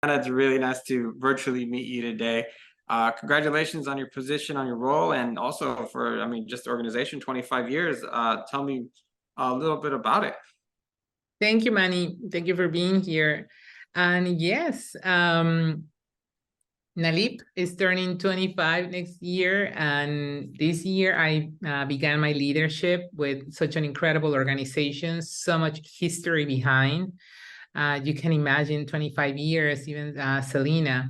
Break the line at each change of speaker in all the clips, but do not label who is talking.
It's really nice to virtually meet you today. Congratulations on your position, on your role, and also for, just the organization, 25 years. Tell me a little bit about it.
Thank you, Manny. Thank you for being here. And yes, NALIP is turning 25 next year. And this year I began my leadership with such an incredible organization, so much history behind. You can imagine 25 years, even Selena,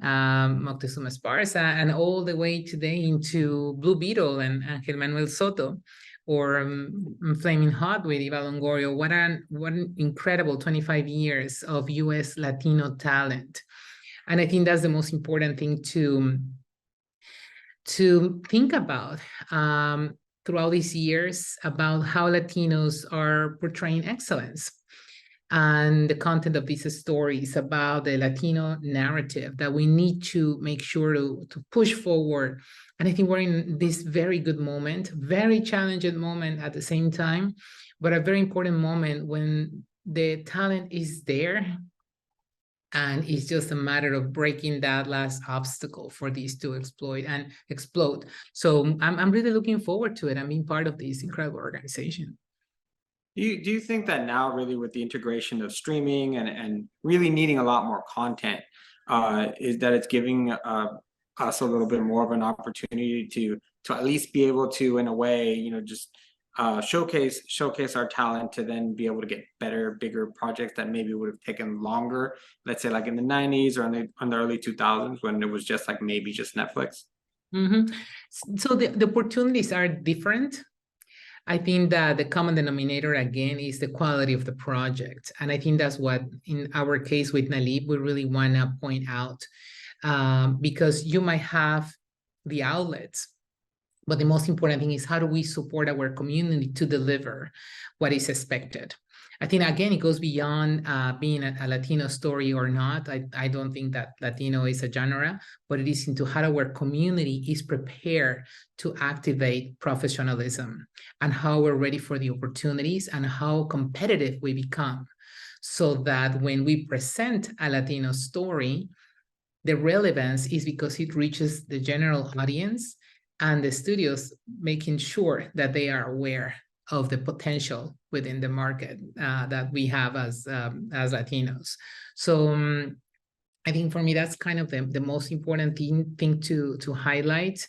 Moctezuma Esparza, and all the way today into Blue Beetle and Angel Manuel Soto, or Flaming Hot with Eva Longorio. What an incredible 25 years of US Latino talent. And I think that's the most important thing to think about throughout these years, about how Latinos are portraying excellence. And the content of these stories about the Latino narrative that we need to make sure to push forward. And I think we're in this very good moment, very challenging moment at the same time, but a very important moment when the talent is there. And it's just a matter of breaking that last obstacle for these to exploit and explode. So I'm really looking forward to it. I'm being part of this incredible organization.
Do you think that now, really, with the integration of streaming and really needing a lot more content, is that it's giving us a little bit more of an opportunity to at least be able to, in a way, just showcase our talent, to then be able to get better, bigger projects that maybe would have taken longer, let's say like in the 90s or in the early 2000s, when it was just like maybe just Netflix?
So the opportunities are different. I think that the common denominator, again, is the quality of the project. And I think that's what, in our case with NALIP, we really want to point out, because you might have the outlets, but the most important thing is, how do we support our community to deliver what is expected? I think, again, it goes beyond being a Latino story or not. I don't think that Latino is a genre, but it is into how our community is prepared to activate professionalism, and how we're ready for the opportunities, and how competitive we become, so that when we present a Latino story, the relevance is because it reaches the general audience, and the studios making sure that they are aware of the potential within the market that we have as Latinos. So I think for me, that's kind of the most important thing to highlight.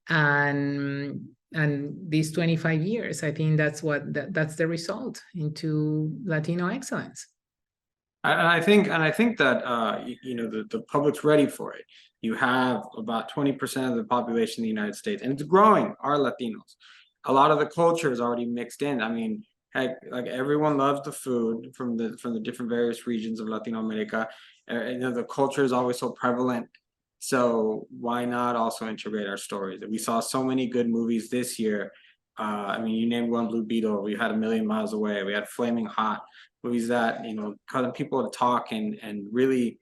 And these 25 years, I think that's that's the result into Latino excellence.
And I think that the public's ready for it. You have about 20% of the population in the United States, and it's growing, are Latinos. A lot of the culture is already mixed in. I mean, heck, like, everyone loves the food from the different various regions of Latino America. The culture is always so prevalent. So why not also integrate our stories? We saw so many good movies this year. You named one, Blue Beetle. We had A Million Miles Away. We had Flaming Hot. Movies that cause people to talk and really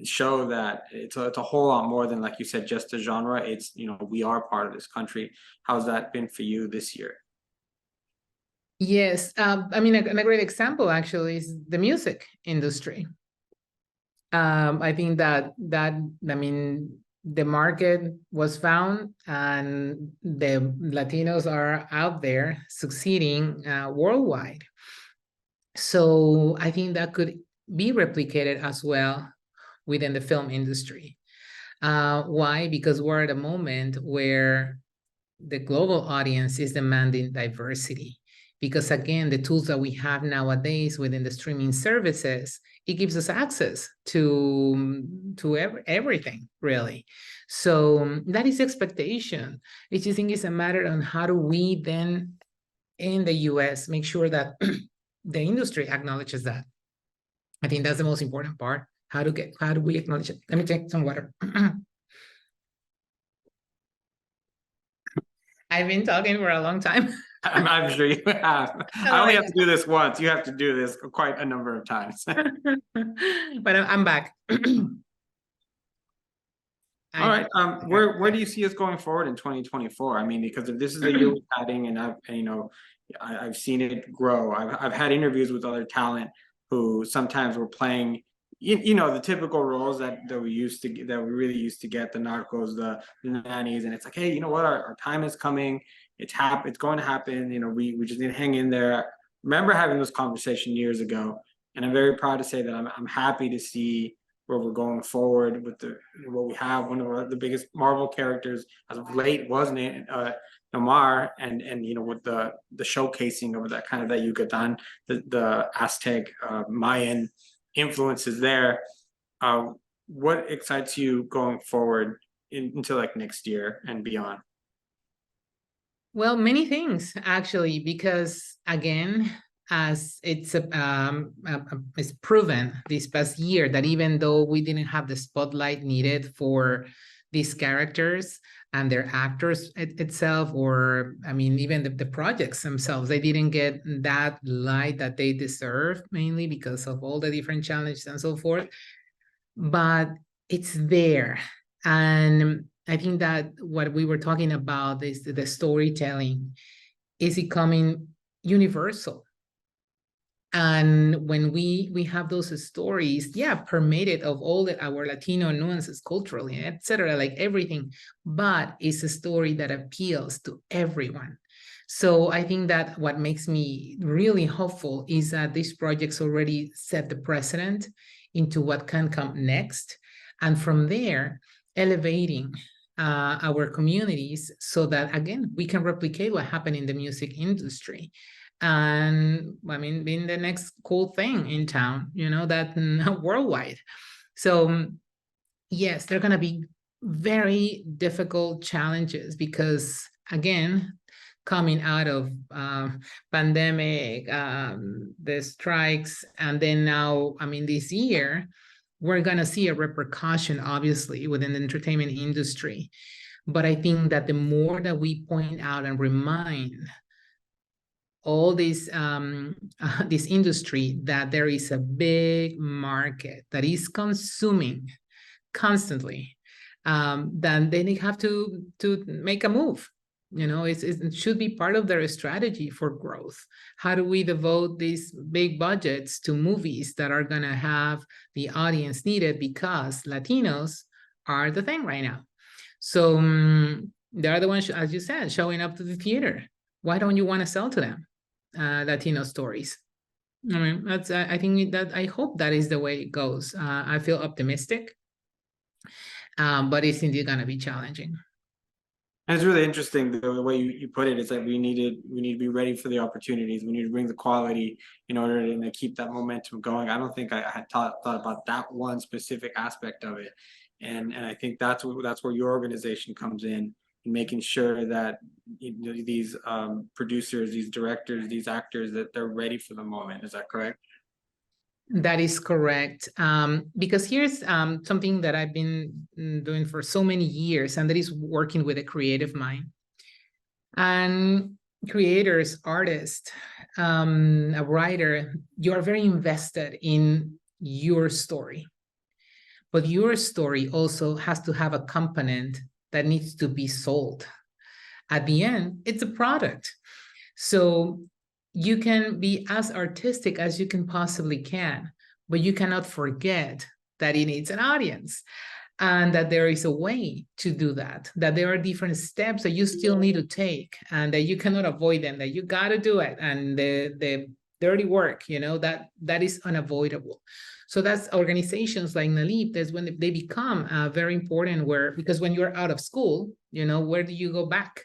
show that it's a whole lot more than, like you said, just a genre. It's we are part of this country. How's that been for you this year?
Yes, a great example actually is the music industry. I think that the market was found, and the Latinos are out there succeeding worldwide. So I think that could be replicated as well within the film industry. Why? Because we're at a moment where the global audience is demanding diversity. Because, again, the tools that we have nowadays within the streaming services, it gives us access to everything, really. So that is expectation. I just think it's a matter on how do we then, in the US, make sure that the industry acknowledges that. I think that's the most important part. How do we acknowledge it? Let me take some water. I've been talking for a long time.
I'm sure you have. I only have to do this once. You have to do this quite a number of times.
But I'm back.
All right. Where do you see us going forward in 2024? Because if this is the year we're having, and I've seen it grow. I've had interviews with other talent who sometimes were playing you know, the typical roles that we used to get, that we really used to get, the narcos, the nannies, and it's like, hey, you know what, our time is coming, it's going to happen, you know, we just need to hang in there. Remember having this conversation years ago, and I'm very proud to say that I'm happy to see where we're going forward with what we have. One of the biggest Marvel characters as of late was Namar, and you know, with the showcasing of that kind of that Yucatan, the Aztec, Mayan influences there. What excites you going forward into like next year and beyond?
Well, many things actually, because again, as it's proven this past year that even though we didn't have the spotlight needed for these characters and their actors itself, or I mean, even the projects themselves, they didn't get that light that they deserve, mainly because of all the different challenges and so forth. But it's there. And I think that what we were talking about is the storytelling is becoming universal. And when we have those stories, yeah, permeated of all our Latino nuances culturally, etc., like everything, but it's a story that appeals to everyone. So I think that what makes me really hopeful is that these projects already set the precedent into what can come next. And from there, elevating our communities so that, again, we can replicate what happened in the music industry. And I mean, being the next cool thing in town, you know, that worldwide. So yes, they're going to be very difficult challenges because, again, coming out of pandemic, the strikes, and then now, I mean, this year, we're going to see a repercussion, obviously, within the entertainment industry. But I think that the more that we point out and remind all this industry that there is a big market that is consuming constantly, then they have to make a move. You know, it should be part of their strategy for growth. How do we devote these big budgets to movies that are going to have the audience needed because Latinos are the thing right now? So they're the ones, as you said, showing up to the theater. Why don't you want to sell to them Latino stories? I mean, that's I think that I hope that is the way it goes. I feel optimistic, but it's indeed going to be challenging.
And it's really interesting the way you put it. It's like we need to be ready for the opportunities. We need to bring the quality in order to keep that momentum going. I don't think I had thought about that one specific aspect of it, and I think that's where your organization comes in making sure that these producers, these directors, these actors, that they're ready for the moment. Is that correct?
That is correct. Because here's something that I've been doing for so many years, and that is working with a creative mind. And creators, artists, a writer, you are very invested in your story. But your story also has to have a component that needs to be sold. At the end, it's a product. So you can be as artistic as you can possibly can, but you cannot forget that it needs an audience and that there is a way to do that, that there are different steps that you still need to take and that you cannot avoid them, that you got to do it. And the dirty work, you know, that is unavoidable. So that's organizations like NALIP, that's when they become very important, because when you're out of school, you know, where do you go back?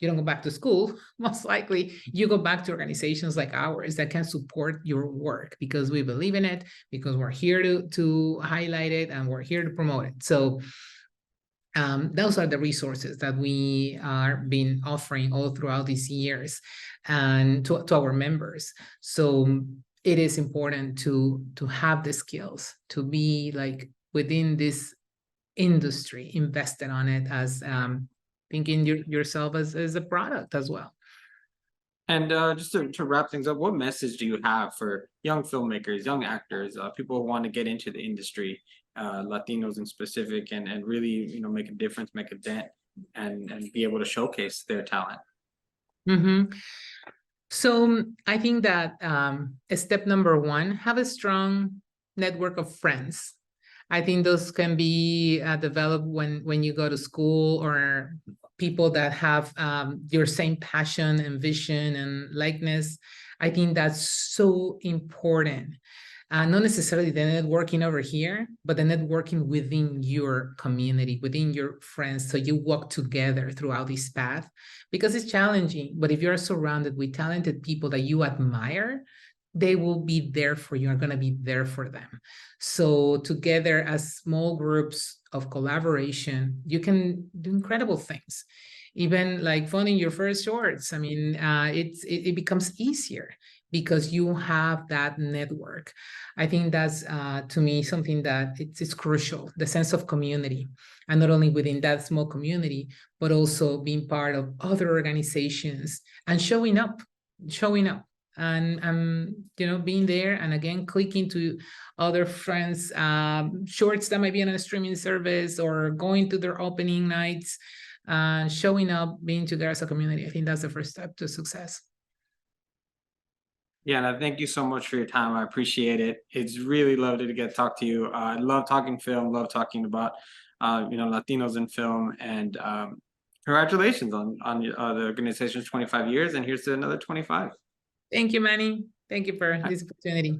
You don't go back to school. Most likely you go back to organizations like ours that can support your work because we believe in it, because we're here to highlight it and we're here to promote it. So those are the resources that we are been offering all throughout these years and to our members. So it is important to have the skills to be like within this industry, invested on it as thinking yourself as a product as well.
And just to wrap things up, what message do you have for young filmmakers, young actors, people who want to get into the industry, Latinos in specific, and really, you know, make a difference, make a dent, and be able to showcase their talent?
Mm-hmm. So I think that step number one, have a strong network of friends. I think those can be developed when you go to school, or people that have your same passion and vision and likeness. I think that's so important. Not necessarily the networking over here, but the networking within your community, within your friends, so you walk together throughout this path, because it's challenging. But if you're surrounded with talented people that you admire, they will be there for you, are going to be there for them. So together as small groups of collaboration, you can do incredible things. Even like funding your first shorts, I mean, it becomes easier because you have that network. I think that's, to me, something that it's crucial, the sense of community. And not only within that small community, but also being part of other organizations and showing up. And you know, being there, and again, clicking to other friends shorts that might be on a streaming service, or going to their opening nights, showing up, being together as a community. I think that's the first step to success.
Yeah, and I thank you so much for your time. I appreciate it. It's really lovely to get to talk to you. I love talking film, love talking about you know, Latinos in film, and congratulations on the organization's 25 years, and here's to another 25.
Thank you, Manny. Thank you for this opportunity.